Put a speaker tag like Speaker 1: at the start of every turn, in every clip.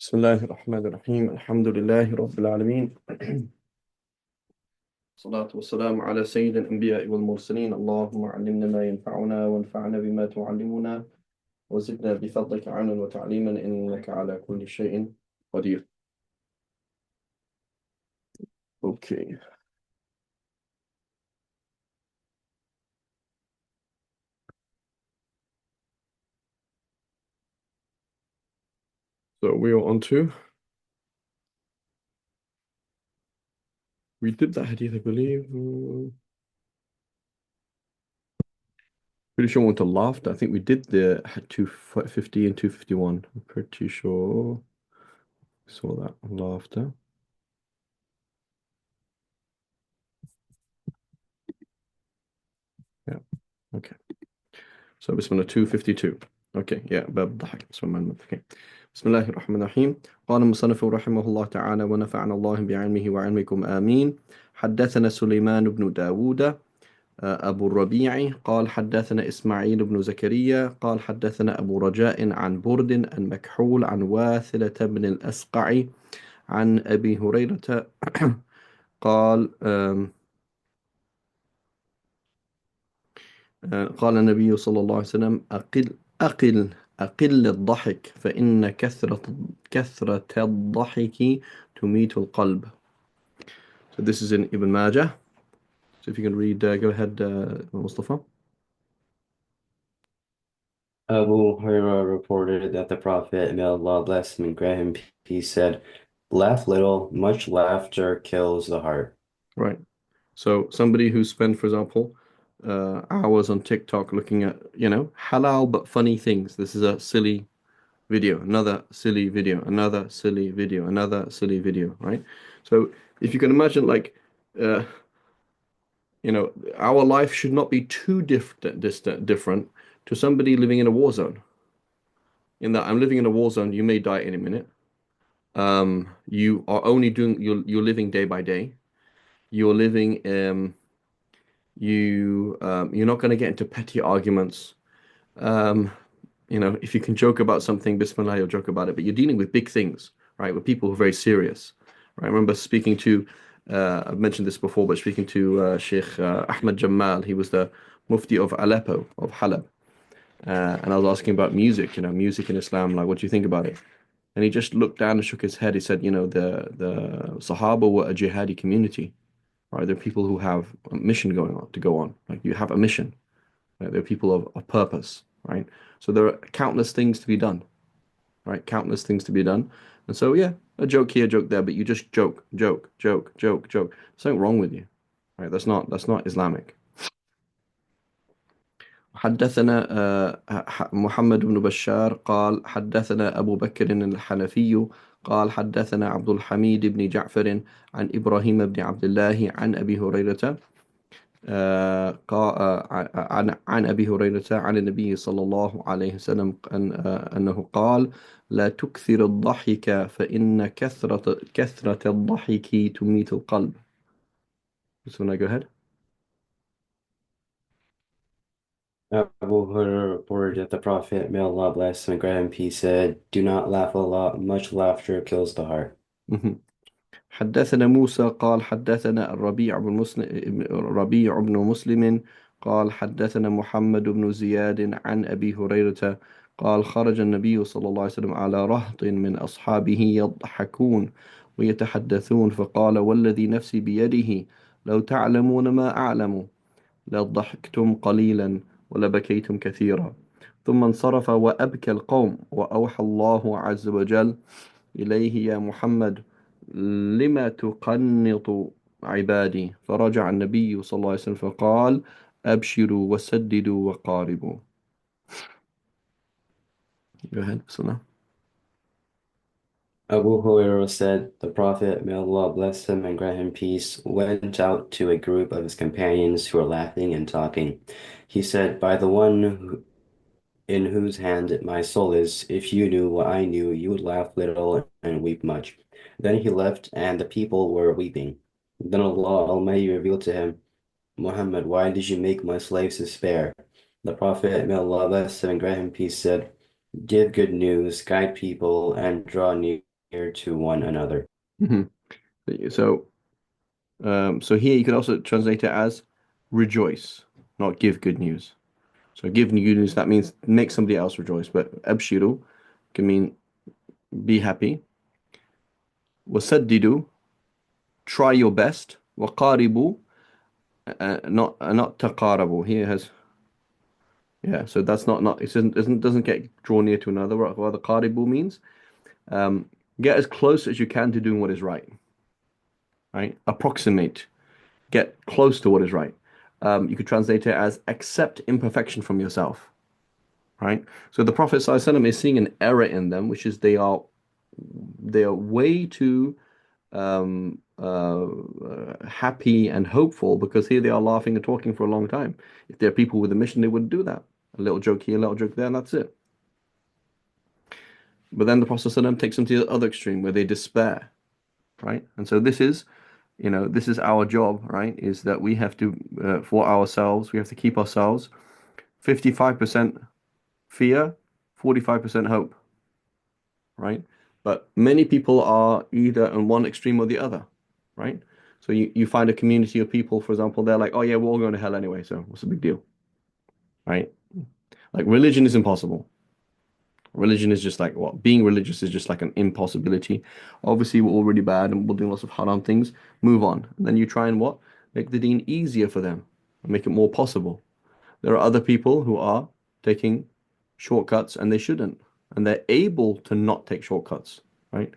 Speaker 1: بسم الله الرحمن الرحيم الحمد لله رب العالمين. الصلاة والسلام على سيد الأنبياء والمرسلين. اللهم علمنا ما ينفعنا وانفعنا بما تعلمنا وزدنا بفضلك علما وتعليما إنك على كل شيء قدير. Okay, so we are on to, we did that hadith, I believe. Pretty sure we went to laughter. I think we did the 250 and 251. I'm pretty sure saw that laughter. Yeah, okay. So Bismillah 252. Okay, yeah, باب الضحك. Okay. بسم الله الرحمن الرحيم. قال المصنف رحمه الله تعالى ونفعنا الله بعلمه وعلمكم آمين. حدثنا سليمان بن داود أبو الربيع قال حدثنا إسماعيل بن زكريا قال حدثنا أبو رجاء عن برد عن مكحول عن واثلة بن الأسقع عن أبي هريرة قال قال النبي صلى الله عليه وسلم أقل أقل الضحك فإن كثرة الضحك تميت القلب. So this is in Ibn Majah. So if you can read, go ahead, Mustafa.
Speaker 2: Abu Hurairah reported that the Prophet, may Allah bless him and grant him peace, said, "Laugh little, much laughter kills the heart."
Speaker 1: Right. So somebody who spent, for example, hours on TikTok looking at, halal but funny things. This is a silly video, another silly video, another silly video, another silly video, right? So if you can imagine, like, uh, our life should not be too different to somebody living in a war zone. In that I'm living in a war zone, you may die any minute. You are only doing you're living day by day. You're living you're not going to get into petty arguments. Um, if you can joke about something, Bismillah, you'll joke about it. But you're dealing with big things, right? With people who are very serious, right? I remember speaking to, I've mentioned this before, but speaking to Sheikh Ahmed Jamal. He was the Mufti of Aleppo, of Halab. And I was asking about music, music in Islam, like, what do you think about it? And he just looked down and shook his head. He said, the Sahaba were a jihadi community, right? They're people who have a mission going on to go on. Like, you have a mission, right? They're people of purpose, right? So there are countless things to be done, right? Countless things to be done. And so, yeah, a joke here, joke there, but you just joke, joke, joke, joke, joke. There's something wrong with you, right? That's not Islamic. حدثنا محمد بن بشار قال حدثنا أبو بكر الحنفي قال حدثنا عبد الحميد بن جعفر عن إبراهيم بن عبد الله عن أبي هريرة عن أبي هريرة عن النبي صلى الله عليه وسلم أنه قال لا تكثر الضحك فإن كثرة الضحك تميت القلب. So now go ahead.
Speaker 2: Abu Hurairah reported that the Prophet, may Allah bless him and grant him peace, said, "Do not laugh a lot, much laughter kills the heart."
Speaker 1: Mhm. حدثنا موسى قال حدثنا الربيع بن مسلم قال حدثنا محمد بن زياد عن أبي هريرة قال خرج النبي صلى الله عليه وسلم على رهط من أصحابه يضحكون ويتحدثون فقال والذي نفسي بيده لو تعلمون ما أعلم لضحكتم قليلا ولبكيتم كثيرا ثم انصرف وأبكى القوم وأوحى الله عز وجل إليه يا محمد لما تقنط عبادي فرجع النبي صلى الله عليه وسلم فقال أبشروا وسددوا وقاربوا. Go ahead, Bismillah.
Speaker 2: Abu Hurairah said, the Prophet, may Allah bless him and grant him peace, went out to a group of his companions who were laughing and talking. He said, "By the one in whose hand my soul is, if you knew what I knew, you would laugh little and weep much." Then he left, and the people were weeping. Then Allah Almighty revealed to him, "Muhammad, why did you make my slaves despair?" The Prophet, may Allah bless him and grant him peace, said, "Give good news, guide people, and draw near to one another.
Speaker 1: Hmm. So, so here you could also translate it as rejoice, not give good news. So give good news, that means make somebody else rejoice. But abshiru can mean be happy. Wasaddidu, try your best. Waqaribu, not taqarabu. Here has yeah. So that's not it doesn't get draw near to another. Rather, qaribu means um, get as close as you can to doing what is right. Right, approximate, get close to what is right. You could translate it as accept imperfection from yourself. Right. So the Prophet ﷺ is seeing an error in them, which is they are way too happy and hopeful because here they are laughing and talking for a long time. If they're people with a mission, they wouldn't do that. A little joke here, a little joke there, and that's it. But then the Prophet ﷺ takes them to the other extreme where they despair, right? And so this is our job, right? Is that we have to, for ourselves, we have to keep ourselves 55% fear, 45% hope, right? But many people are either on one extreme or the other, right? So you find a community of people, for example, they're like, oh yeah, we're all going to hell anyway, so what's the big deal, right? Like religion is impossible. Religion is just like what? Being religious is just like an impossibility. Obviously, we're already bad and we're doing lots of haram things. Move on. And then you try and what? Make the deen easier for them and make it more possible. There are other people who are taking shortcuts and they shouldn't. And they're able to not take shortcuts, right?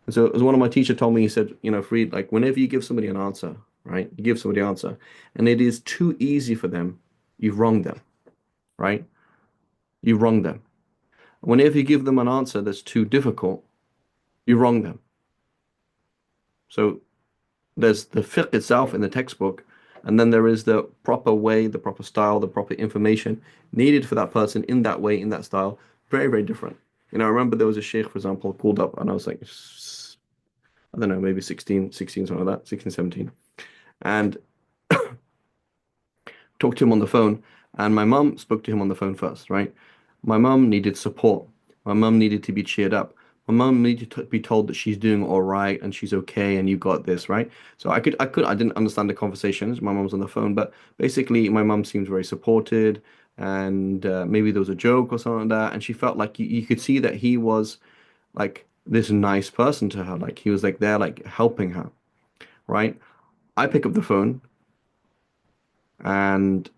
Speaker 1: And so, as one of my teachers told me, he said, Fareed, like whenever you give somebody an answer, right? You give somebody an answer, and it is too easy for them, you've wronged them, right? You've wronged them. Whenever you give them an answer that's too difficult, you wrong them. So there's the fiqh itself in the textbook, and then there is the proper way, the proper style, the proper information needed for that person in that way, in that style. Very, very different. I remember there was a sheikh, for example, called up, and I was like, I don't know, maybe 16, something like that, 16, 17. And talked to him on the phone, and my mum spoke to him on the phone first, right? My mum needed support. My mum needed to be cheered up. My mum needed to be told that she's doing all right and she's okay and you got this, right? So I didn't understand the conversations. My mum's on the phone, but basically my mum seemed very supported, and maybe there was a joke or something like that, and she felt like you could see that he was like this nice person to her, like he was like there, like helping her, right? I pick up the phone and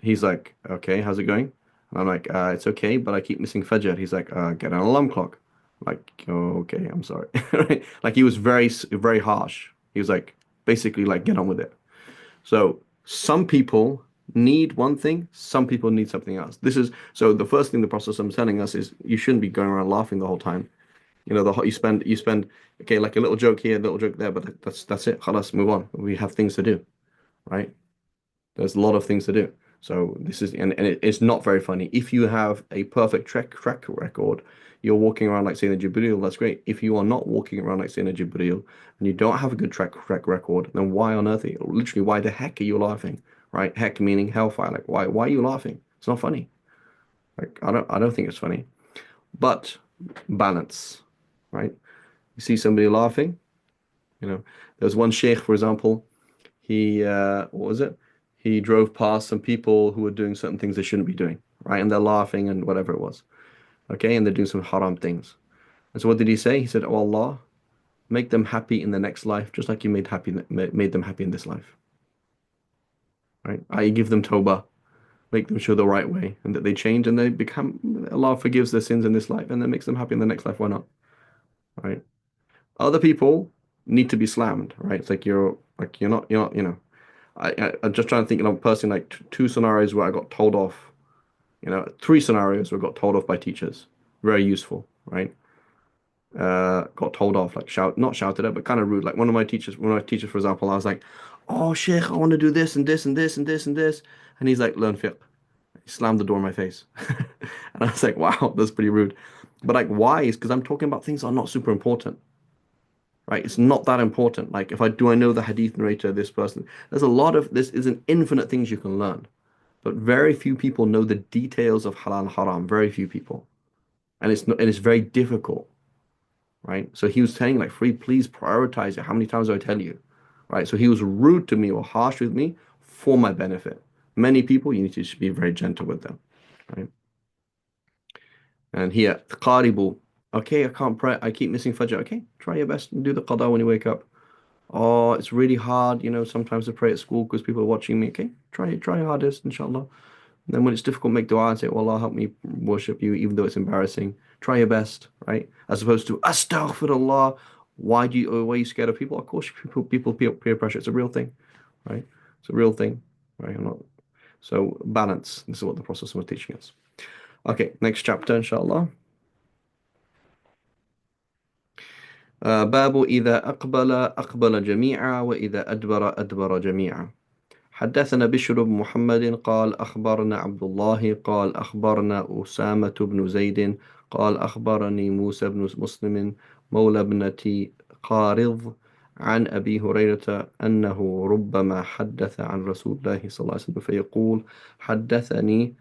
Speaker 1: he's like, okay, how's it going? And I'm like, it's okay, but I keep missing Fajr. He's like, get an alarm clock. I'm like, oh, okay, I'm sorry. Right? Like he was very harsh. He was like, basically like, get on with it. So some people need one thing, some people need something else. So the first thing the Prophet I'm telling us is you shouldn't be going around laughing the whole time. You spend okay, like a little joke here, a little joke there, but that's it. Khalas, move on. We have things to do, right? There's a lot of things to do. So this is and it's not very funny. If you have a perfect track record, you're walking around like Sayyidina Jibreel, that's great. If you are not walking around like Sayyidina Jibreel and you don't have a good track record, then why on earth literally why the heck are you laughing? Right? Heck meaning hellfire. Like why are you laughing? It's not funny. Like I don't think it's funny. But balance, right? You see somebody laughing, there's one sheikh, for example. He what was it? He drove past some people who were doing certain things they shouldn't be doing, right? And they're laughing and whatever it was. Okay, and they're doing some haram things. And so what did he say? He said, "Oh Allah, make them happy in the next life, just like you made them happy in this life." Right? I give them tawbah, make them show the right way, and that they change and they become Allah forgives their sins in this life and then makes them happy in the next life. Why not? Right? Other people need to be slammed, right? It's like you're not, I'm just trying to think of a person like two scenarios where I got told off, three scenarios where I got told off by teachers. Very useful, right? Got told off, like not shouted at, but kind of rude. Like one of my teachers, for example, I was like, "Oh, Sheikh, I want to do this and this and this and this and this," and he's like, "Learn fiqh." He slammed the door in my face, and I was like, "Wow, that's pretty rude." But like, why? Is because I'm talking about things that are not super important, right? It's not that important. Like, if I know the hadith narrator, this person, this is an infinite things you can learn. But very few people know the details of halal and haram. Very few people, and it's not, and it's very difficult. right? So he was saying like, free, please prioritize it. How many times do I tell you, right? So he was rude to me or harsh with me for my benefit. Many people, you need to just be very gentle with them, right? And here, qaribu. Okay, I can't pray. I keep missing Fajr. Okay, try your best and do the qada when you wake up. Oh, it's really hard, sometimes to pray at school because people are watching me. Okay, try your hardest, inshallah. And then when it's difficult, make dua and say, "Oh Allah, help me worship you, even though it's embarrassing." Try your best, right? As opposed to astaghfirullah. Why are you scared of people? Of course, people peer pressure. It's a real thing, right? It's a real thing, right? I'm not. So balance. This is what the Prophet was teaching us. Okay, next chapter, inshallah. باب إذا أقبل جميعا وإذا أدبر جميعا. حدثنا بشر بن محمد قال أخبرنا عبد الله قال أخبرنا أسامة بن زيد قال أخبرني موسى بن مسلم مولى ابنة قارض عن أبي هريرة أنه ربما حدث عن رسول الله صلى الله عليه وسلم فيقول حدثني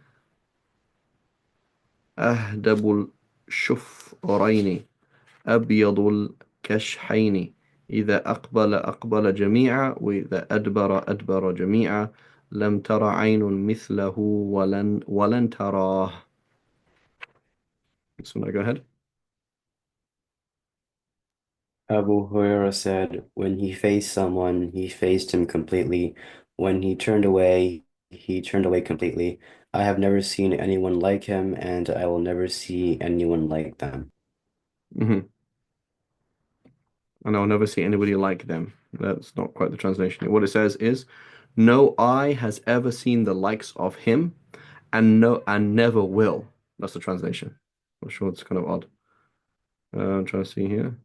Speaker 1: أهدب الشفرين أبيض الكشحين إذا أقبل جميعا وإذا أدبر جميعا لم تر عين مثله ولن تراه. So now go ahead.
Speaker 2: Abu Huraira said, when he faced someone, he faced him completely. When he turned away completely. I have never seen anyone like him, and I will never see anyone like them.
Speaker 1: hmm And I'll never see anybody like them. That's not quite the translation. What it says is, no eye has ever seen the likes of him, and never will. That's the translation. I'm sure it's kind of odd. I'm trying to see here.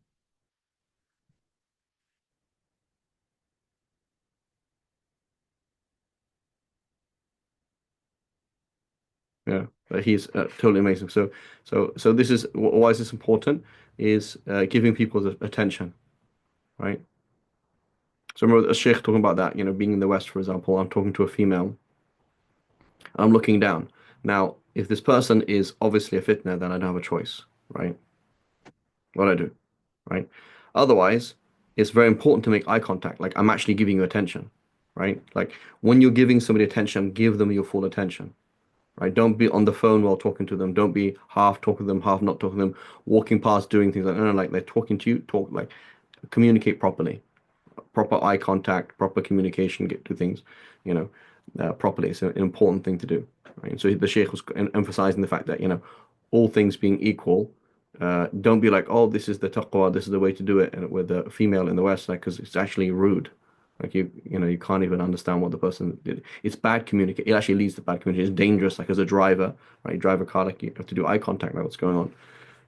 Speaker 1: Yeah, but he's totally amazing. So this is why is this important? Is giving people the attention, right? So remember a sheikh talking about that, being in the West, for example, I'm talking to a female, I'm looking down. Now, if this person is obviously a fitna, then I don't have a choice, right? What I do, right? Otherwise, it's very important to make eye contact. Like I'm actually giving you attention, right? Like when you're giving somebody attention, give them your full attention. Right? Don't be on the phone while talking to them. Don't be half talking to them, half not talking to them, walking past, doing things like no, no, like they're talking to you. Talk like communicate properly, proper eye contact, proper communication. Get to things, you know, properly. It's an important thing to do. Right? So the Sheikh was emphasizing the fact that all things being equal, don't be like, oh, this is the taqwa, this is the way to do it, and with the female in the West, like, because it's actually rude. Like you can't even understand what the person did. It's bad communicate. It actually leads to bad communication. It's dangerous. Like as a driver, right? You drive a car, like you have to do eye contact, like what's going on.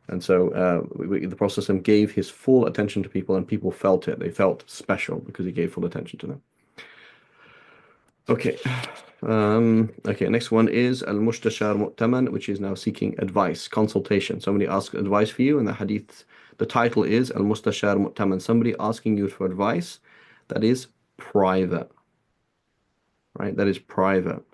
Speaker 1: And so the Prophet gave his full attention to people, and people felt it. They felt special because he gave full attention to them. Okay. Okay, next one is al-Mustashar Mu'taman, which is now seeking advice, consultation. Somebody asks advice for you, and the hadith, the title is al-Mustashar Mu'taman. Somebody asking you for advice that is private, right? That is private.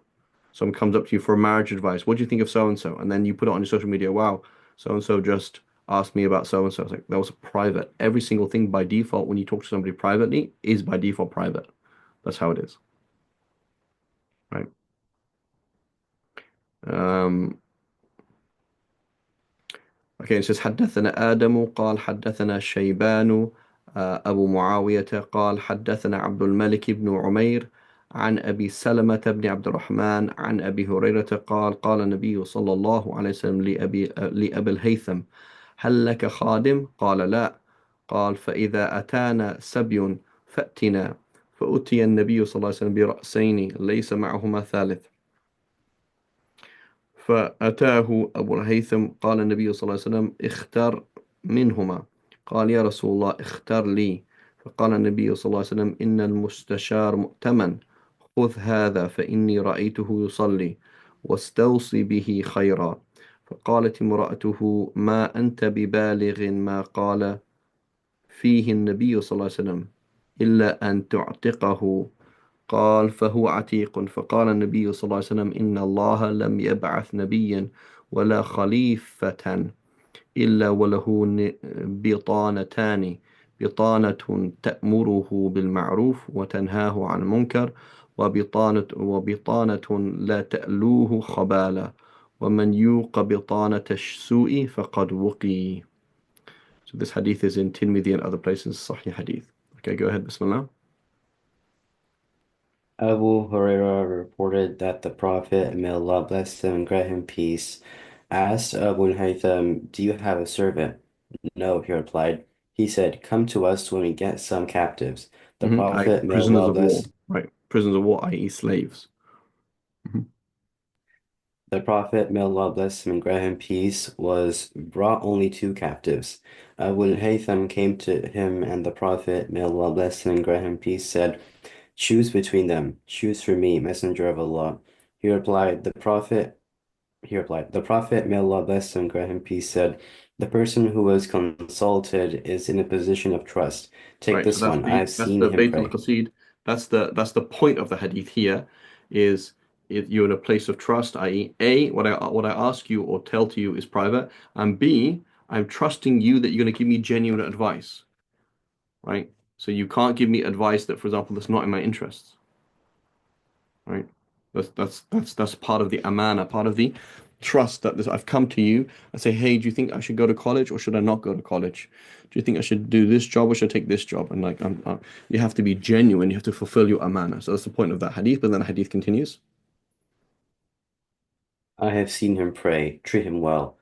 Speaker 1: Someone comes up to you for marriage advice. What do you think of so and so? And then you put it on your social media. Wow, so and so just asked me about so and so. It's like that was private. Every single thing by default when you talk to somebody privately is by default private. That's how it is, right? Um, okay, it says حدثنا آدم قال حدثنا شيبان أبو معاوية قال حدثنا عبد الملك بن عمير عن أبي سلمة بن عبد الرحمن عن أبي هريرة قال قال النبي صلى الله عليه وسلم لأبي الهيثم هل لك خادم؟ قال لا. قال فإذا أتانا سبي فأتنا. فأتي النبي صلى الله عليه وسلم برأسين ليس معهما ثالث. فأتاه أبو الهيثم قال النبي صلى الله عليه وسلم اختر منهما. قال يا رسول الله اختر لي. فقال النبي صلى الله عليه وسلم إن المستشار مؤتمن خذ هذا فإني رأيته يصلي واستوصي به خيرا. فقالت امرأته ما أنت ببالغ ما قال فيه النبي صلى الله عليه وسلم إلا أن تعتقه. قال فهو عتيق. فقال النبي صلى الله عليه وسلم إن الله لم يبعث نبيا ولا خليفة إلا وله بطانتان، بطانة تأمره بالمعروف وتنهاه عن المنكر، وبطانة لا تألوه خبالا، ومن يوق بطانة السوء فقد وقي. So this hadith is in Tirmidhi and other places, Sahih hadith. Okay, go ahead, Bismillah.
Speaker 2: Abu Huraira reported that the Prophet, may Allah bless him and grant him peace, asked Abu Haytham, "Do you have a servant?" "No," he replied. He said, "Come to us when we get some captives." The Prophet, may
Speaker 1: Prisoners
Speaker 2: Allah
Speaker 1: of war,
Speaker 2: bless
Speaker 1: right? Prisoners of war, i.e. slaves. Mhm.
Speaker 2: The Prophet, may Allah bless him and grant him peace, was brought only two captives. Abu Haytham came to him, and the Prophet, may Allah bless him and grant him peace, said, "Choose between them. Choose for me, Messenger of Allah." The Prophet, may Allah bless him and grant him peace, said, "The person who was consulted is in a position of trust. Take
Speaker 1: Right, so
Speaker 2: this one. I have
Speaker 1: that's
Speaker 2: seen
Speaker 1: the
Speaker 2: him
Speaker 1: Bayt
Speaker 2: pray."
Speaker 1: al-Qasid. That's the point of the hadith here is if you're in a place of trust, i.e. A, what I ask you or tell to you is private, and B, I'm trusting you that you're going to give me genuine advice, right? So you can't give me advice that, for example, that's not in my interests, right? That's part of the amana, part of the trust that this I've come to you and say, hey, do you think I should go to college or should I not go to college? Do you think I should do this job or should I take this job? And like, you have to be genuine. You have to fulfill your amana. So that's the point of that hadith. But then the hadith continues.
Speaker 2: "I have seen him pray. Treat him well."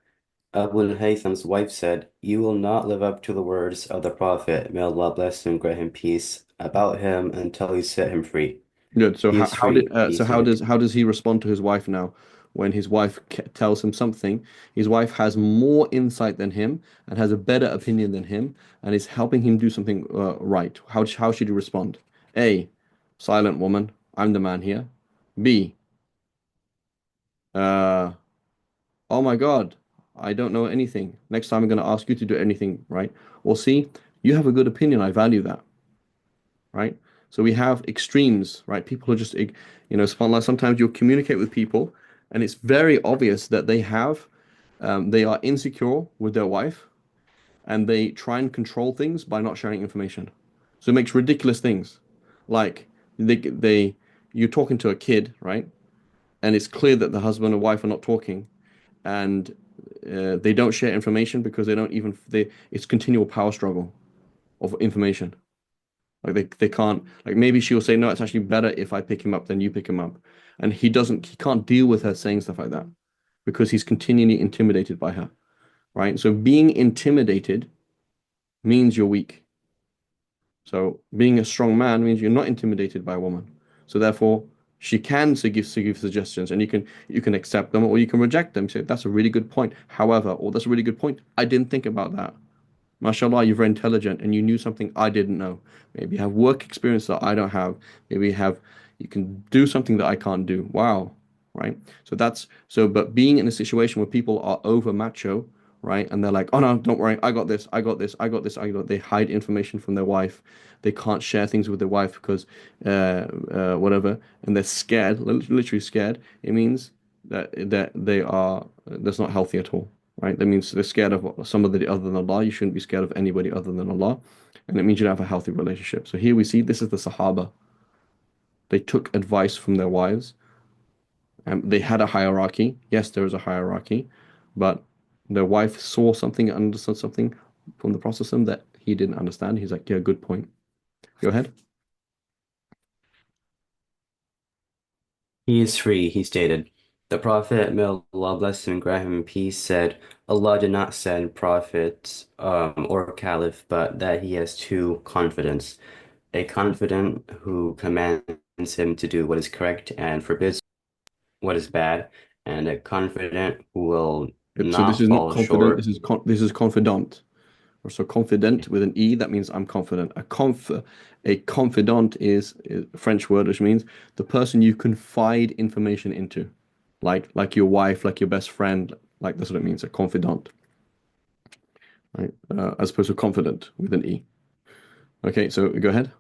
Speaker 2: Abu Haytham's wife said, "You will not live up to the words of the Prophet, may Allah bless him and grant him peace, about him until you set him free."
Speaker 1: Good. So
Speaker 2: "He
Speaker 1: how
Speaker 2: is
Speaker 1: how did
Speaker 2: free," he said.
Speaker 1: how does he respond to his wife now when his wife tells him something? His wife has more insight than him and has a better opinion than him and is helping him do something right. How should he respond? A, silent woman. I'm the man here. B, uh, oh my God, I don't know anything. Next time I'm going to ask you to do anything, right? Or C, you have a good opinion. I value that, right? So we have extremes, right? People are just, subhanAllah, sometimes you'll communicate with people and it's very obvious that they are insecure with their wife and they try and control things by not sharing information. So it makes ridiculous things. Like they you're talking to a kid, right? And it's clear that the husband and wife are not talking and they don't share information because it's continual power struggle of information. Like they can't like maybe she'll say, no, it's actually better if I pick him up than you pick him up. And he can't deal with her saying stuff like that because he's continually intimidated by her. Right. So being intimidated means you're weak. So being a strong man means you're not intimidated by a woman. So therefore she can give suggestions and you can accept them or you can reject them. Say that's a really good point. However, or that's a really good point. I didn't think about that. MashaAllah, you're very intelligent and you knew something I didn't know. Maybe you have work experience that I don't have. Maybe you can do something that I can't do. Wow. Right. But being in a situation where people are over macho, right? And they're like, oh no, don't worry. I got this. I got this. I got this. They hide information from their wife. They can't share things with their wife because, whatever. And they're scared, literally scared. It means that that's not healthy at all, right? That means they're scared of somebody other than Allah. You shouldn't be scared of anybody other than Allah. And it means you don't have a healthy relationship. So here we see this is the Sahaba. They took advice from their wives. And they had a hierarchy. Yes, there is a hierarchy, but their wife saw something and understood something from the Prophet that he didn't understand. He's like, yeah, good point. Go ahead.
Speaker 2: "He is free," he stated. The Prophet, may Allah bless him and grant him peace, said, "Allah did not send prophets or caliph, but that he has two confidants. A confidant who commands him to do what is correct and forbids what is bad, and a confidant who will
Speaker 1: Good. So this
Speaker 2: not
Speaker 1: is not
Speaker 2: fall
Speaker 1: confident.
Speaker 2: short."
Speaker 1: This is confidant. Or so confident with an E, that means I'm confident. A confidant is a French word, which means the person you confide information into, like your wife, like your best friend, like that's what it means, a confidant, right? As opposed to confident with an E. Okay, so go ahead.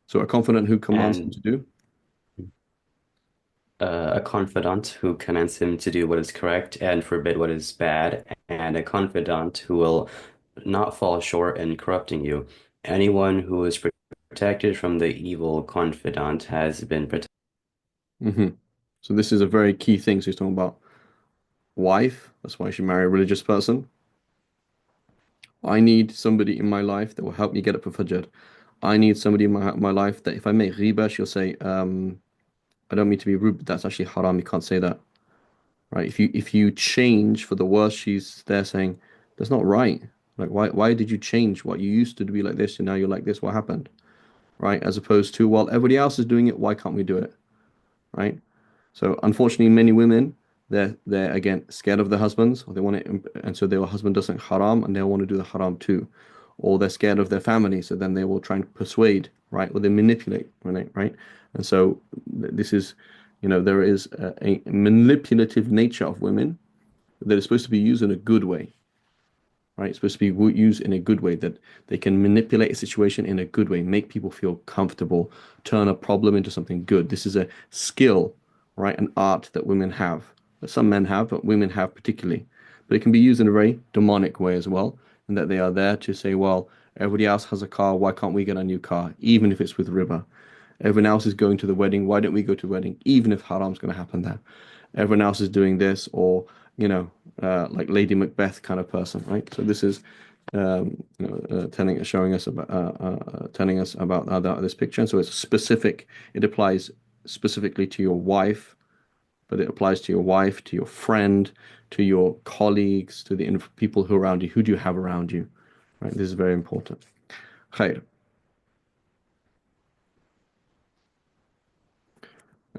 Speaker 1: So a confidant who commands him
Speaker 2: And
Speaker 1: to do.
Speaker 2: A confidant who commands him to do what is correct and forbid what is bad, and a confidant who will not fall short in corrupting you. Anyone who is protected from the evil confidant has been protected.
Speaker 1: Hmm. So this is a very key thing. So he's talking about wife. That's why you should marry a religious person. I need somebody in my life that will help me get up for Fajr. I need somebody in my life that if I make riba, she'll say, I don't mean to be rude, but that's actually haram. You can't say that, right? If you change for the worse, she's there saying, that's not right. Like why did you change? What you used to be like this and now you're like this. What happened? Right? As opposed to, well, everybody else is doing it. Why can't we do it? Right? So unfortunately, many women they're again scared of their husbands, or they want it, and so their husband does something haram, and they want to do the haram too, or they're scared of their family, so then they will try and persuade, right, or they manipulate, right, and so this is, there is a manipulative nature of women that is supposed to be used in a good way, right? It's supposed to be used in a good way that they can manipulate a situation in a good way, make people feel comfortable, turn a problem into something good. This is a skill, right? An art that women have, that some men have, but women have particularly. But it can be used in a very demonic way as well, and that they are there to say, well, everybody else has a car, why can't we get a new car, even if it's with riba? Everyone else is going to the wedding, why don't we go to the wedding, even if haram's going to happen there? Everyone else is doing this, or like Lady Macbeth kind of person, right? So this is telling us about this picture. And so it's specific. It applies specifically to your wife, but it applies to your wife, to your friend, to your colleagues, to the people who are around you. Who do you have around you? Right. This is very important. Khair.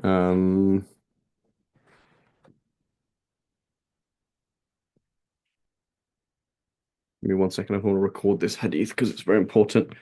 Speaker 1: Um, Give me 1 second. I want to record this hadith because it's very important.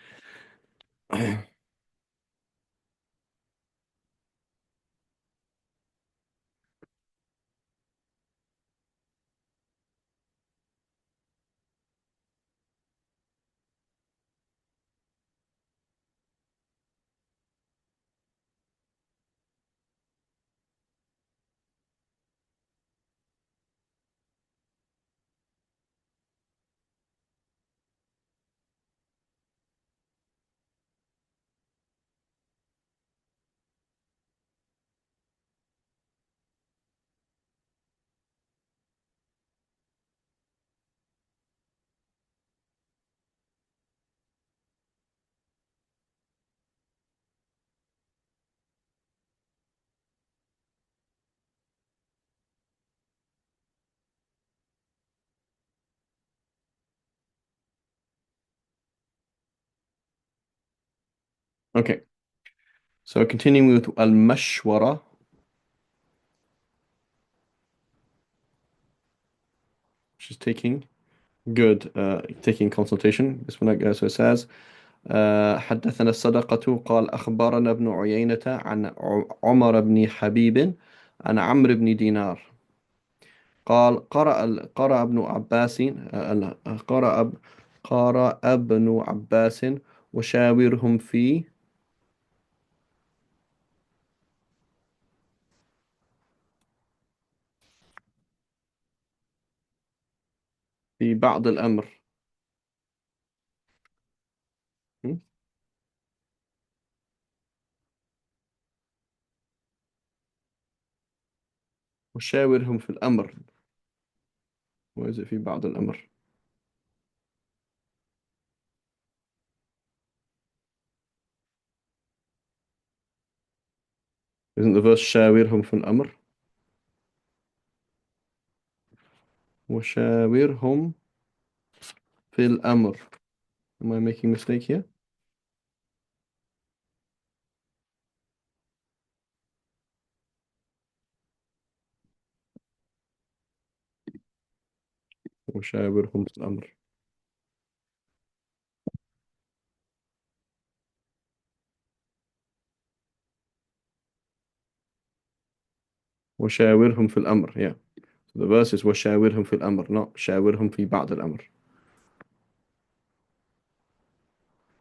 Speaker 1: Okay. So continuing with al-mashwara, which is taking consultation. This one, so it says, حدثنا الصدقة قال أخبرنا ابن عيينة عن عمر بن حبيب عن عمرو بن دينار قال قرأ ابن عباس قرأ ابن عباس وشاورهم في بعض الأمر. م? وشاورهم في الأمر. Where is it في بعض الأمر? Isn't the verse شاورهم في الأمر? وشاورهم في الأمر. Am I making a mistake here? وشاورهم في الأمر. وشاورهم في الأمر. Yeah. So the verse is وشاورهم في الأمر, not شاورهم في بعض الأمر.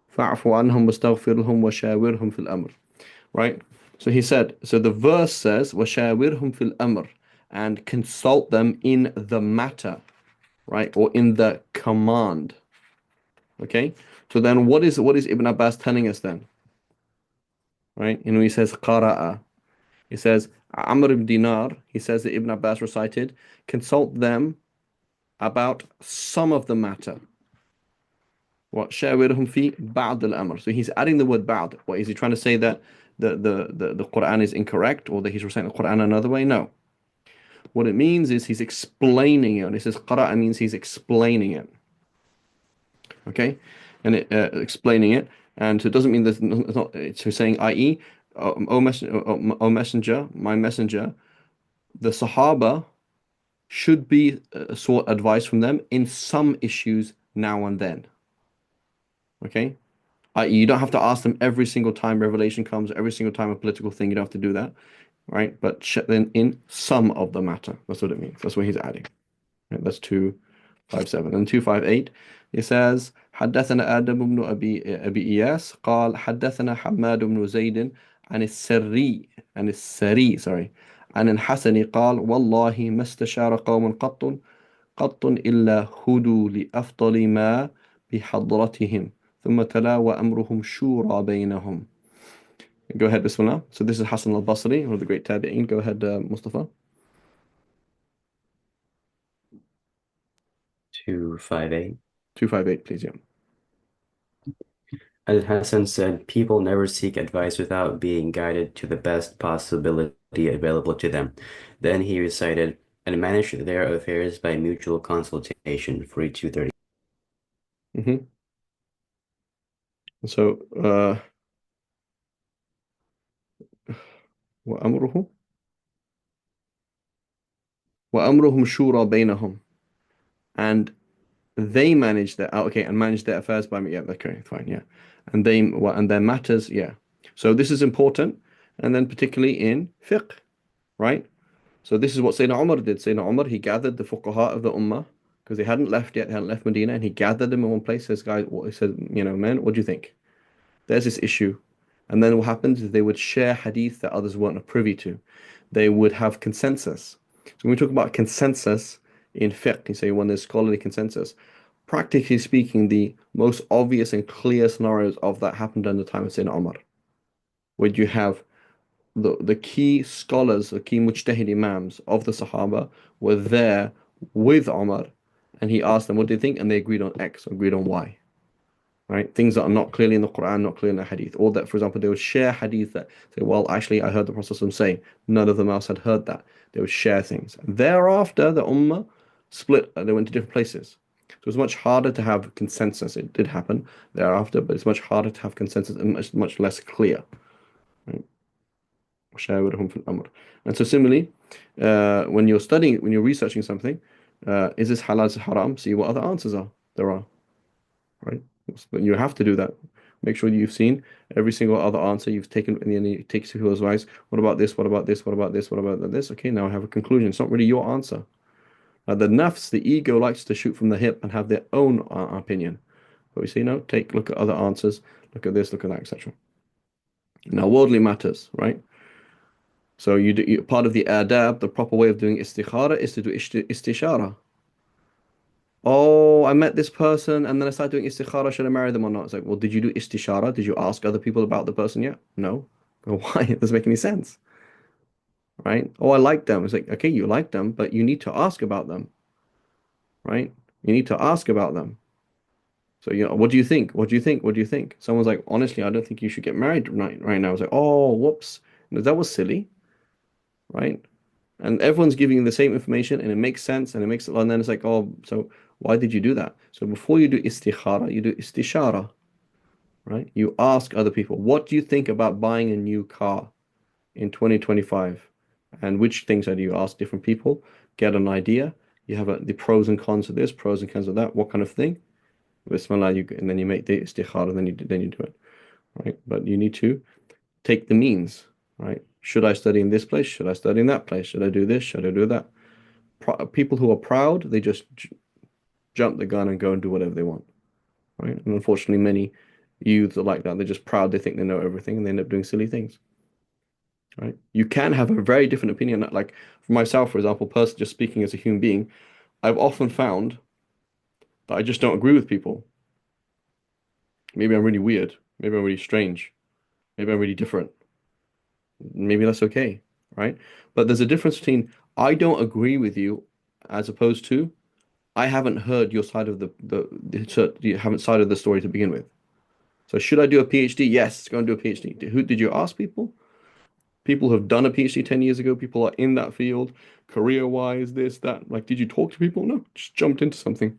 Speaker 1: فاعف عنهم واستغفر لهم وشاورهم في الأمر. Right? So he said, so the verse says, وَشَاوِرْهُمْ فِي الْأَمْرِ, and consult them in the matter, right? Or in the command. Okay? So then what is Ibn Abbas telling us then? Right? You know, he says qara'a. He says Amr ibn Dinar, he says that Ibn Abbas recited, consult them about some of the matter. What shawirhum fi ba'd al-amr. So he's adding the word ba'd. What is he trying to say, that the Quran is incorrect, or that he's reciting the Quran another way? No. What it means is he's explaining it. And it says qara'a means he's explaining it. Okay? And explaining it. And so it doesn't mean that it's not, it's saying, i.e., messenger, my messenger, the Sahaba should be sought advice from them in some issues now and then. Okay? I.e., you don't have to ask them every single time revelation comes, every single time a political thing, you don't have to do that. Right? But then in some of the matter. That's what it means. That's what he's adding. Right? That's 257. And 258, it says, حدثنا آدم بن أبي إياس قال حدثنا حماد بن زيد عن السري عن السري sorry عن الحسن قال والله ما استشار قوم قط إلا هدوا لأفضل ما بحضرتهم ثم تلا وأمرهم شورى بينهم. Go ahead, Bismillah. So this is Hassan al-Basri, one of the great tabi'een. Go ahead, Mustafa.
Speaker 2: 258.
Speaker 1: 258, please, yeah.
Speaker 2: Al-Hasan said, people never seek advice without being guided to the best possibility available to them. Then he recited, and manage their affairs by mutual consultation, 4230.
Speaker 1: Mm-hmm. So, وأمره وأمرهم شورى بينهم, and they manage their okay, and manage their affairs by me. Yeah, okay, fine, yeah, and they and their matters, yeah. So this is important, and then particularly in fiqh, right? So this is what Sayyidina Umar did. Sayyidina Umar, he gathered the fuqaha of the ummah because they hadn't left yet, they hadn't left Medina, and he gathered them in one place. Says, guys, what he said, man, what do you think? There's this issue. And then what happens is they would share hadith that others weren't privy to. They would have consensus. So when we talk about consensus in fiqh, you say when there's scholarly consensus, practically speaking, the most obvious and clear scenarios of that happened during the time of Sayyidina Umar, where you have the key scholars, the key mujtahid imams of the Sahaba were there with Umar, and he asked them, what do you think? And they agreed on X, agreed on Y. Right? Things that are not clearly in the Quran, not clearly in the Hadith. Or that, for example, they would share Hadith that say, well, actually, I heard the Prophet say, none of them else had heard that. They would share things. Thereafter, the Ummah split, they went to different places. So it was much harder to have consensus. It did happen thereafter, but it's much harder to have consensus and much less clear. Right? وشاورهم في الأمر. And so similarly, when you're studying, when you're researching something, is this halal, is it haram? See what other answers there are. Right? But you have to do that. Make sure you've seen every single other answer you've taken, and then you take people's advice. What about this? What about this? What about this? What about this? Okay, now I have a conclusion. It's not really your answer. The nafs, the ego, likes to shoot from the hip and have their own opinion. But we say, no, look at other answers, look at this, look at that, etc. Now, worldly matters, right? So part of the adab, the proper way of doing istikhara is to do istishara. Oh, I met this person and then I started doing istikhara. Should I marry them or not? It's like, well, did you do istishara? Did you ask other people about the person yet? No. Well, why? It doesn't make any sense, right? Oh, I like them. It's like, okay, you like them, but you need to ask about them, right? You need to ask about them. So, what do you think? What do you think? What do you think? Someone's like, honestly, I don't think you should get married right now. It's like, oh, whoops. That was silly, right? And everyone's giving you the same information and it makes sense and it makes it, and then it's like, oh, so why did you do that? So before you do istikhara, you do istishara, right? You ask other people, what do you think about buying a new car in 2025? And which things do you ask different people, get an idea. You have the pros and cons of this, pros and cons of that, what kind of thing? Bismillah, and then you make the istikhara, and then you do it, right? But you need to take the means, right? Should I study in this place? Should I study in that place? Should I do this? Should I do that? People who are proud, they just jump the gun and go and do whatever they want, right? And unfortunately, many youths are like that. They're just proud. They think they know everything, and they end up doing silly things. right? You can have a very different opinion. Like for myself, for example, person just speaking as a human being, I've often found that I just don't agree with people. Maybe I'm really weird. Maybe I'm really strange. Maybe I'm really different. Maybe that's okay, right? But there's a difference between I don't agree with you as opposed to I haven't heard your side of you haven't side of the story to begin with. So should I do a PhD? Yes, go and do a PhD. Who did you ask people? People who have done a PhD 10 years ago, people are in that field, career-wise, this, that. Like, did you talk to people? No, just jumped into something.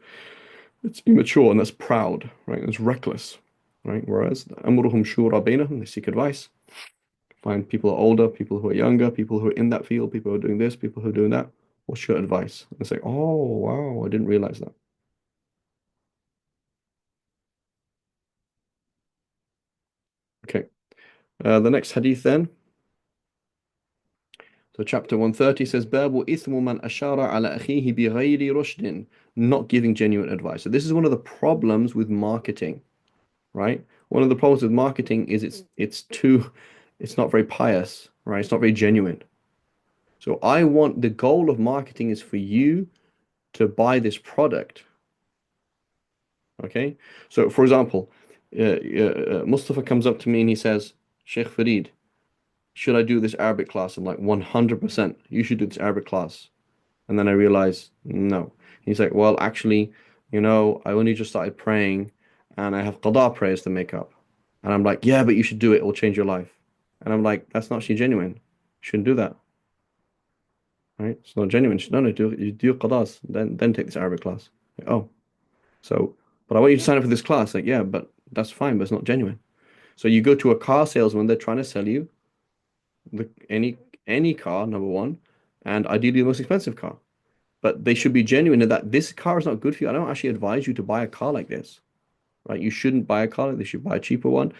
Speaker 1: It's immature and that's proud, right? It's reckless, right? Whereas amruhum shura bainahum, they seek advice. Find people who are older, people who are younger, people who are in that field, people who are doing this, people who are doing that. What's your advice? And say, oh, wow, I didn't realize that. Okay. The next hadith then. So chapter 130 says, Babu ithmu man ashara ala akhihi bi ghayri rushdin, not giving genuine advice. So this is one of the problems with marketing, right? One of the problems with marketing is it's not very pious, right? It's not very genuine. So I want the goal of marketing is for you to buy this product, okay? So for example, Mustafa comes up to me and he says, Sheikh Farid, should I do this Arabic class? I'm like, 100%, you should do this Arabic class. And then I realized, no. He's like, well, actually, I only just started praying and I have qada prayers to make up. And I'm like, yeah, but you should do it. It will change your life. And I'm like, that's not actually genuine. You shouldn't do that, right? It's not genuine. No, no, you do your qadas, then take this Arabic class. Like, oh, so, but I want you to sign up for this class. Like, yeah, but that's fine, but it's not genuine. So you go to a car salesman, they're trying to sell you the, any car, number one, and ideally the most expensive car. But they should be genuine in that this car is not good for you. I don't actually advise you to buy a car like this, right? You shouldn't buy a car like this. You should buy a cheaper one.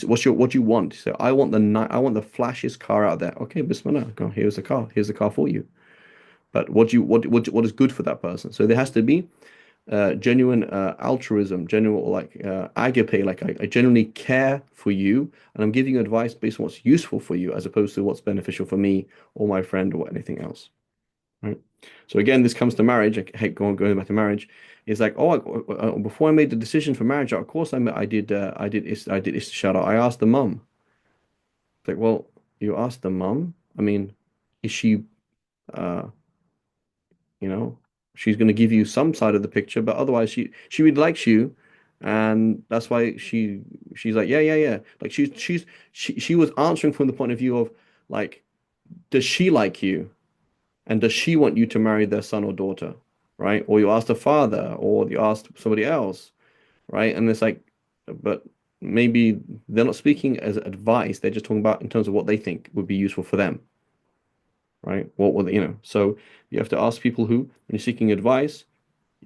Speaker 1: What do you want? So I want the flashiest car out there. Okay, Bismillah. Go, here's the car. Here's the car for you. But what is good for that person? So there has to be genuine altruism, genuine like agape, like I genuinely care for you, and I'm giving you advice based on what's useful for you, as opposed to what's beneficial for me or my friend or anything else. Right. So again, this comes to marriage. I hate going back to marriage. It's like, oh, before I made the decision for marriage, of course I did istishara. I asked the mum. It's like, well, you asked the mum. I mean, is she, uh, you know, she's going to give you some side of the picture, but otherwise she really likes you, and that's why she's like, yeah, yeah, yeah. Like she was answering from the point of view of like, does she like you? And does she want you to marry their son or daughter, right? Or you asked a father, or you asked somebody else, right? And it's like, but maybe they're not speaking as advice. They're just talking about in terms of what they think would be useful for them, right? What would So you have to ask people who, when you're seeking advice,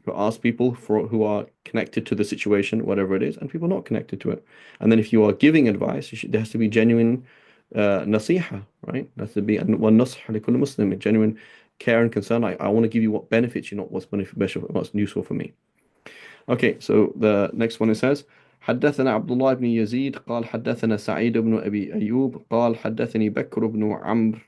Speaker 1: you ask people who are connected to the situation, whatever it is, and people not connected to it. And then if you are giving advice, there has to be genuine nasiha, right? There has to be one نصح لكل Muslim, a genuine care and concern. I want to give you what benefits you, not what's beneficial, what's useful for me. Okay, so the next one it says, حدثنا عبد الله بن يزيد قال حدثنا سعيد بن أبي أيوب قال حدثني بكر بن عمرو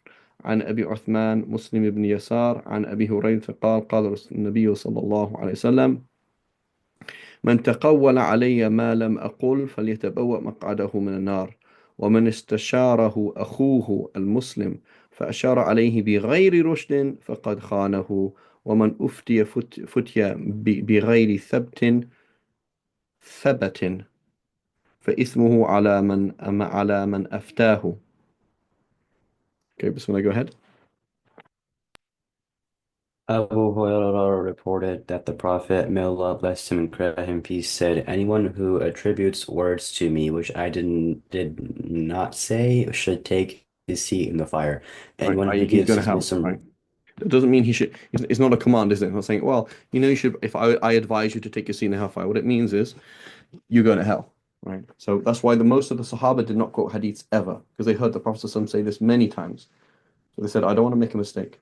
Speaker 1: عن أبي عثمان مسلم بن يسار عن أبي هريرة قال قال النبي صلى الله عليه وسلم من تقول علي ما لم أقل فليتبوأ مقعده من النار ومن استشاره أخوه المسلم فأشار عليه بغير رشد فقد خانه ومن أفتي فتيا بغير ثبت فإثمه على من أفتاه. Okay, Bismillah, go ahead.
Speaker 2: Abu Hurairah reported that the Prophet, may Allah bless him and grant him peace, said, anyone who attributes words to me which I did not say should take his seat in the fire.
Speaker 1: Right,
Speaker 2: Anyone who
Speaker 1: he's
Speaker 2: gives
Speaker 1: going to
Speaker 2: his
Speaker 1: hell, right?
Speaker 2: Muslim
Speaker 1: It doesn't mean he should. It's not a command, is it? It's not saying, well, you should. If I advise you to take your seat in the hellfire, what it means is you're going to hell, right? So that's why the most of the Sahaba did not quote hadiths ever, because they heard the Prophet ﷺ say this many times. So they said, I don't want to make a mistake.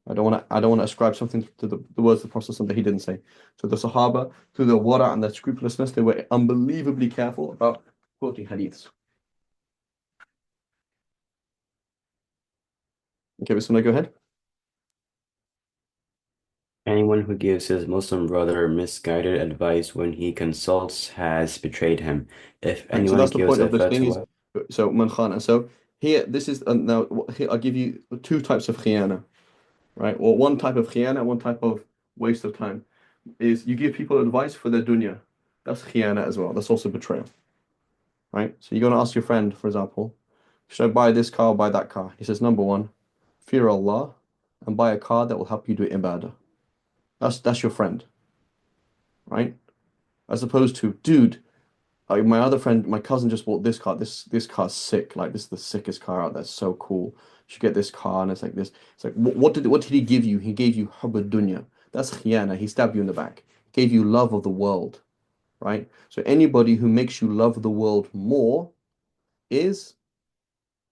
Speaker 1: I don't want to ascribe something to the words of the Prophet ﷺ that he didn't say. So the Sahaba, through their wara and their scrupulousness, they were unbelievably careful about quoting hadiths. Okay, Bismillah, go ahead.
Speaker 2: Anyone who gives his Muslim brother misguided advice when he consults has betrayed him. If
Speaker 1: Right, so
Speaker 2: anyone
Speaker 1: that's the
Speaker 2: gives
Speaker 1: point
Speaker 2: a
Speaker 1: of this thing is,
Speaker 2: fatwa,
Speaker 1: so man khana. So here, this is now here I'll give you two types of khiyana, right? Or one type of khiyana, one type of waste of time is you give people advice for their dunya. That's khiyana as well. That's also betrayal, right? So you're going to ask your friend, for example, should I buy this car or buy that car? He says, number one, fear Allah and buy a car that will help you do ibadah. That's your friend, right? As opposed to, dude, my other friend, my cousin just bought this car. This car's sick. Like this is the sickest car out there. It's so cool. You should get this car. And it's like this. It's like what did he give you? He gave you hubbud dunya. That's khiyana. He stabbed you in the back. Gave you love of the world, right? So anybody who makes you love the world more is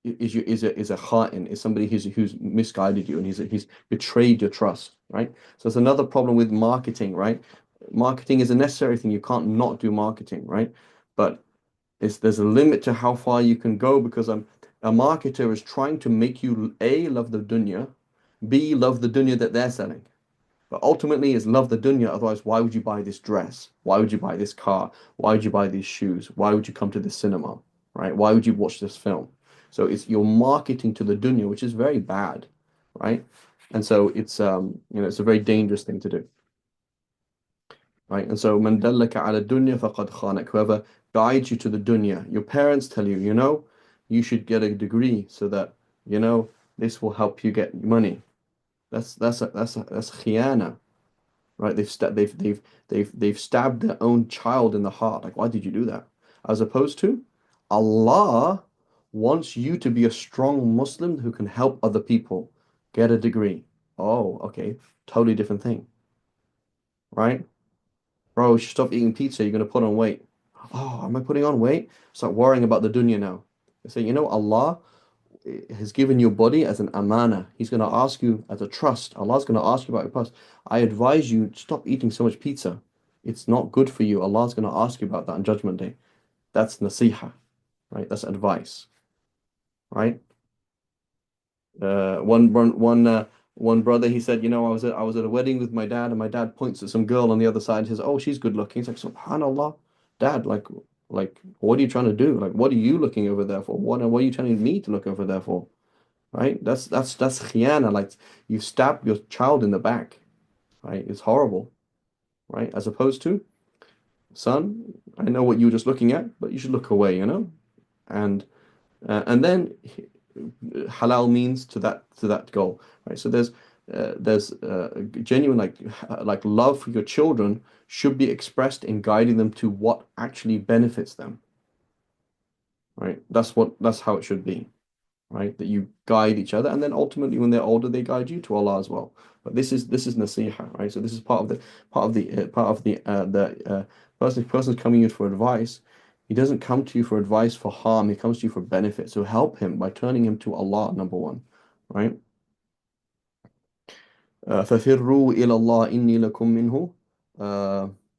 Speaker 1: is a kha'in, is somebody who's misguided you and he's betrayed your trust, right? So it's another problem with marketing, right? Marketing is a necessary thing. You can't not do marketing, right? But there's a limit to how far you can go because a marketer is trying to make you A, love the dunya, B, love the dunya that they're selling. But ultimately, it's love the dunya. Otherwise, why would you buy this dress? Why would you buy this car? Why would you buy these shoes? Why would you come to the cinema? Right? Why would you watch this film? So it's you're marketing to the dunya, which is very bad, right? And so it's a very dangerous thing to do, right? And so man dallaka ala dunya faqad khanak. Whoever guides you to the dunya, your parents tell you, you should get a degree so that you know this will help you get money. That's khiyana, right? They've stabbed their own child in the heart. Like, why did you do that? As opposed to Allah wants you to be a strong Muslim who can help other people get a degree. Oh, okay, totally different thing, right? Bro, you should stop eating pizza. You're gonna put on weight. Oh, am I putting on weight? Start worrying about the dunya now. They say, Allah has given your body as an amana. He's going to ask you as a trust. Allah's going to ask you about your past. I advise you stop eating so much pizza. It's not good for you. Allah's going to ask you about that on Judgment Day. That's nasiha, right? That's advice, right? One brother he said, I was at a wedding with my dad, and my dad points at some girl on the other side and says, "Oh, she's good looking." He's like, "Subhanallah, Dad, like, what are you trying to do? Like, what are you looking over there for? What are you telling me to look over there for?" Right? That's khiyana. Like you stab your child in the back, right? It's horrible, right? As opposed to, son, I know what you were just looking at, but you should look away, and and then halal means to that goal, right? So there's genuine like love for your children should be expressed in guiding them to what actually benefits them, right? That's how it should be. Right? That you guide each other, and then ultimately, when they're older, they guide you to Allah as well. But this is nasiha, right? So this is part of the person's coming in for advice. He doesn't come to you for advice for harm. He comes to you for benefit. So help him by turning him to Allah, number one, right? فَفِرُّوا إِلَى اللَّهِ إِنِّي لَكُم مِّنْهُ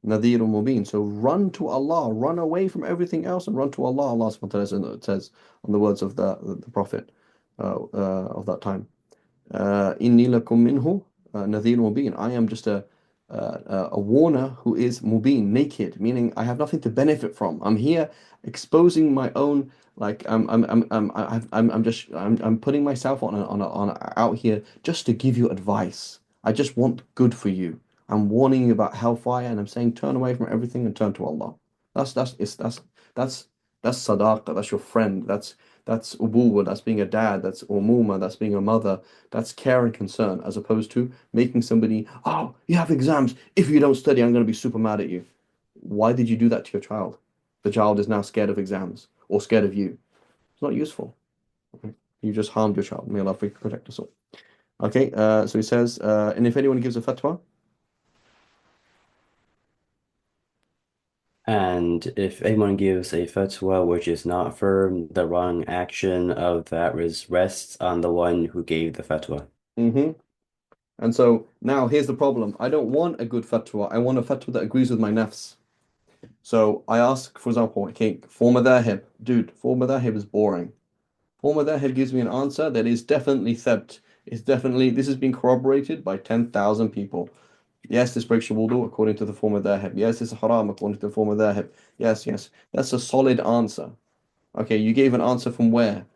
Speaker 1: نَذِيرٌ مُبِينٌ. So run to Allah, run away from everything else and run to Allah. Allah subhanahu wa ta'ala says on the words of the Prophet of that time. إِنِّي لَكُم مِّنْهُ نَذِيرٌ مُبِينٌ. I am just a warner who is mubin, naked, meaning I have nothing to benefit from. I'm here exposing my own, like I'm putting myself out here just to give you advice. I just want good for you. I'm warning you about hellfire, and I'm saying turn away from everything and turn to Allah. That's that's sadaqah. That's your friend. That's ubuwa. That's being a dad. That's umuma. That's being a mother. That's care and concern, as opposed to making somebody, oh, you have exams. If you don't study, I'm going to be super mad at you. Why did you do that to your child? The child is now scared of exams or scared of you. It's not useful. Okay? You just harmed your child. May Allah protect us all. Okay, so he says, and if anyone gives a fatwa,
Speaker 2: and if anyone gives a fatwa which is not firm, the wrong action of that rests on the one who gave the fatwa.
Speaker 1: hmm And so now here's the problem. I don't want a good fatwa. I want a fatwa that agrees with my nafs. So I ask, for example, okay, form madhahib. Dude, form madhahib is boring. Form madhahib gives me an answer that is definitely thabt. It's definitely, this has been corroborated by 10,000 people. Yes, this breaks your wudu according to the form of dhahab. Yes, it's haram according to the form of dhahab. Yes, yes. That's a solid answer. Okay, you gave an answer from where?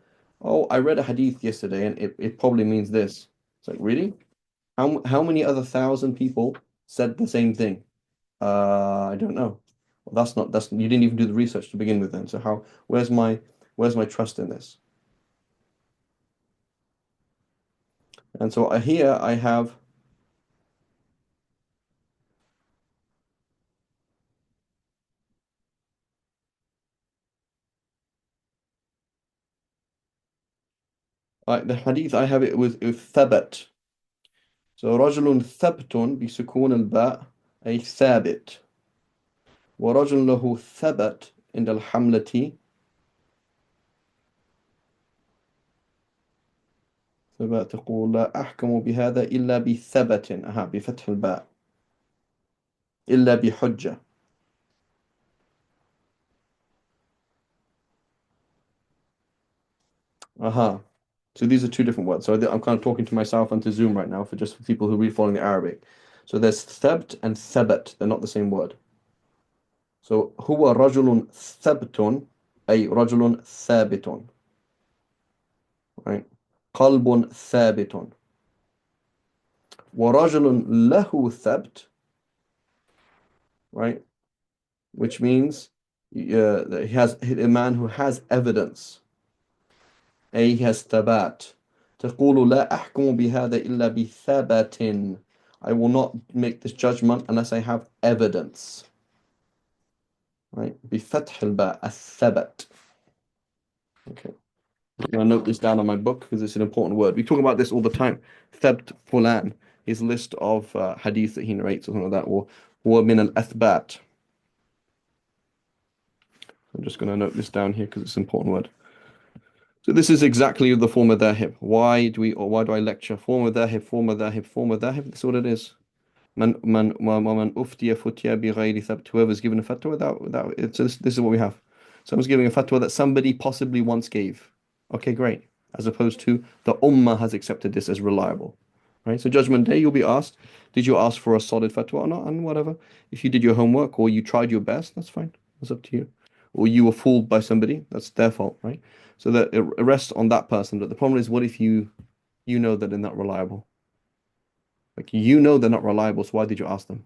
Speaker 1: Oh, I read a hadith yesterday and it probably means this. It's like, really? How many other thousand people said the same thing? I don't know. Well, that's you didn't even do the research to begin with then. So where's my trust in this? And so here I have the hadith I have it with thabat. So رجل ثبت بسكون الباء أي ثابت ورجل له ثبت عند الحملة ثبت تقول لا أحكم بهذا إلا بثبت بفتح الباء إلا بحجة. Aha. So these are two different words. So I'm kind of talking to myself and to Zoom right now for people who read following the Arabic. So there's thabt and thabat. They're not the same word. So هو رجل ثبت أي رجل ثابت. Right? قلب ثابت. ورجل له ثبت. Right? Which means that he has a man who has evidence. أي he has ثبات. تقول لا أحكم بهذا إلا بثبات. I will not make this judgment unless I have evidence. Right? بفتح الباء الثبت. Okay. I'm going to note this down on my book because it's an important word. We talk about this all the time. Thabt Fulan, his list of hadith that he narrates or something like that, or min al-athbat. I'm just going to note this down here because it's an important word. So this is exactly the form of dhahib. Why do I lecture? Form of dhahib, form of dhahib, form of dhahib. That's what it is. Man uftiya futiya bi ghayri thabt. Whoever's given a fatwa without it. So this is what we have. Someone's giving a fatwa that somebody possibly once gave. Okay, great. As opposed to the ummah has accepted this as reliable. Right? So Judgment Day, you'll be asked, did you ask for a solid fatwa or not? And whatever. If you did your homework or you tried your best, that's fine. That's up to you. Or you were fooled by somebody, that's their fault, right? So that it rests on that person. But the problem is, what if you know that they're not reliable? Like you know they're not reliable, so why did you ask them?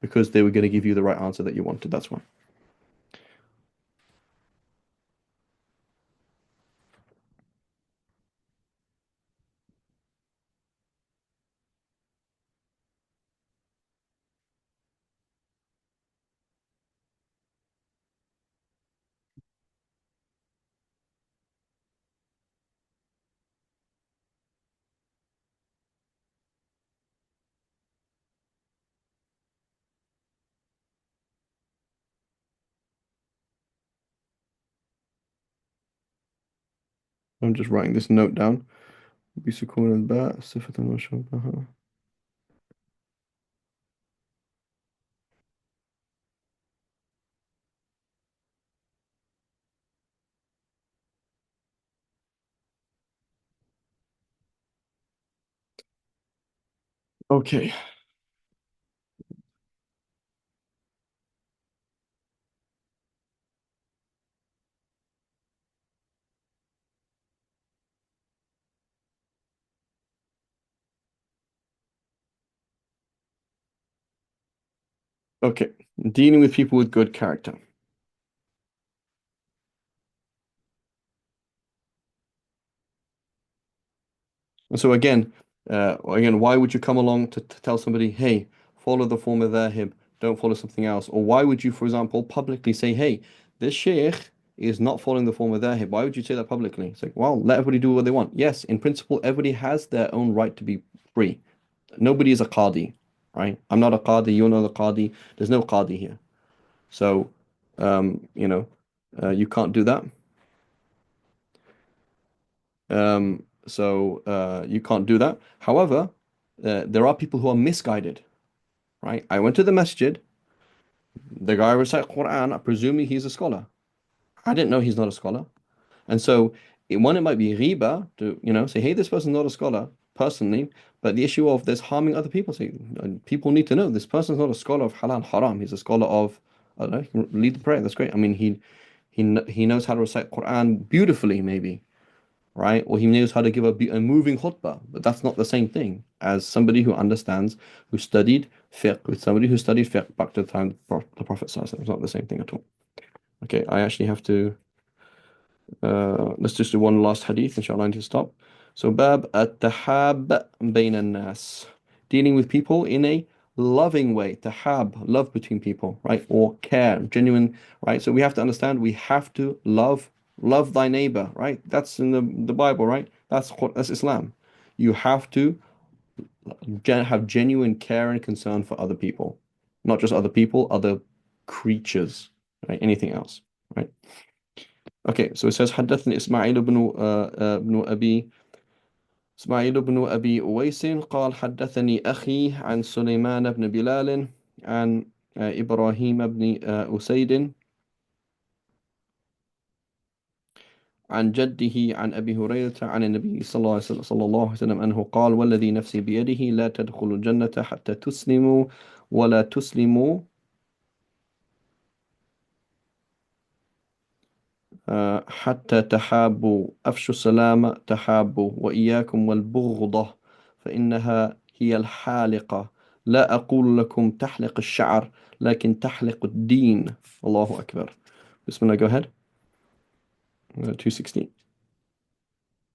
Speaker 1: Because they were going to give you the right answer that you wanted. That's why. I'm just writing this note down. بسكون الباء صفة وشبهها. Okay. Okay. Dealing with people with good character. And so again, why would you come along to tell somebody, hey, follow the form of their hib, don't follow something else? Or why would you, for example, publicly say, hey, this sheikh is not following the form of their hib? Why would you say that publicly? It's like, well, let everybody do what they want. Yes, in principle, everybody has their own right to be free. Nobody is a qadi, right? I'm not a qadi, you're not a qadi. There's no qadi here. So, you can't do that. You can't do that. However, there are people who are misguided, right? I went to the masjid. The guy recited Quran. I presume he's a scholar. I didn't know he's not a scholar. And so, it might be ghiba to, say, hey, this person's not a scholar. personally, but the issue of there's harming other people. So people need to know this person's not a scholar of halal haram. He's a scholar of, I don't know, he can lead the prayer. That's great. I mean, he knows how to recite Quran beautifully, maybe, right? Or he knows how to give a moving khutbah, but that's not the same thing as somebody who understands, who studied fiqh, with somebody who studied fiqh back to the time of the Prophet Sallallahu Alaihi Wasallam. It's not the same thing at all. Okay, I actually have to. Let's just do one last hadith, inshallah, and to stop. So, Bab at-tahab bayn nas, dealing with people in a loving way. Tahab, love between people, right? Or care, genuine, right? So we have to understand we have to love thy neighbor, right? That's in the Bible, right? That's Islam. You have to have genuine care and concern for other people, not just other people, other creatures, right? Anything else, right? Okay, so it says حدثني إسماعيل بن أبي أويس قال حدثني أخي عن سليمان بن بلال عن إبراهيم بن أسيد عن جده عن أبي هريرة عن النبي صلى الله عليه وسلم أنه قال والذي نفسي بيده لا تدخلوا الجنة حتى تسلموا ولا تسلموا حتى تحابوا أفشوا السلام تحابوا وإياكم والبغضة فإنها هي الحالقة لا أقول لكم تحلق الشعر لكن تحلق الدين الله أكبر بسم الله go ahead 216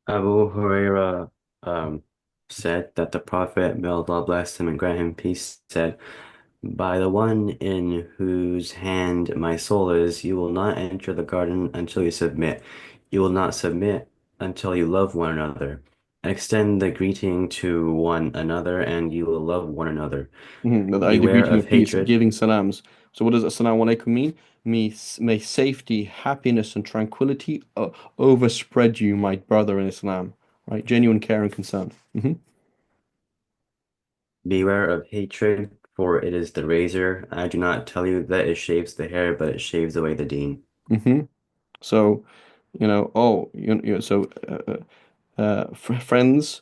Speaker 2: Abu Huraira said that the Prophet, may Allah bless him and grant him peace, said, by the one in whose hand my soul is, you will not enter the garden until you submit. You will not submit until you love one another. Extend the greeting to one another, and you will love one another.
Speaker 1: The
Speaker 2: Beware
Speaker 1: greeting
Speaker 2: of
Speaker 1: of peace
Speaker 2: hatred.
Speaker 1: giving salams so what does assalamu alaikum mean may safety happiness and tranquility overspread you my brother in Islam right genuine care and concern
Speaker 2: Beware of hatred, for it is the razor. I do not tell you that it shaves the hair, but it shaves away the deen.
Speaker 1: hmm So, so friends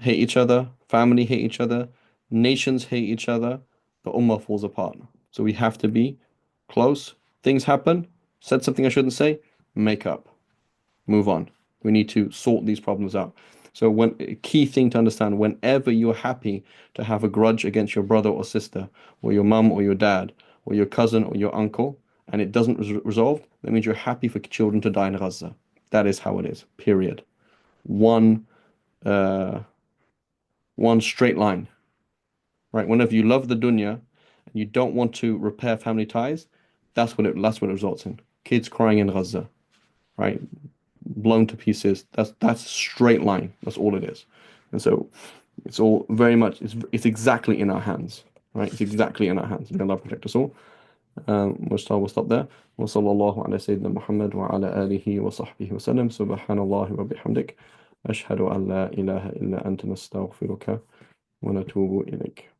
Speaker 1: hate each other, family hate each other, nations hate each other, the ummah falls apart. So we have to be close. Things happen, said something I shouldn't say, make up, move on. We need to sort these problems out. So when a key thing to understand, whenever you're happy to have a grudge against your brother or sister, or your mum or your dad, or your cousin or your uncle, and it doesn't resolve, that means you're happy for children to die in Gaza. That is how it is. Period. One uh, one straight line. Right? Whenever you love the dunya and you don't want to repair family ties, that's what it results in. Kids crying in Gaza, right? Blown to pieces. That's a straight line. That's all it is. And so it's all very much it's exactly in our hands. Right? It's exactly in our hands. May Allah protect us all. we'll stop there. وصلى الله على سيدنا محمد وعلى آله وصحبه وسلم سبحان الله وبحمدك أشهد أن لا إله إلا أنت نستغفرك ونتوب إليك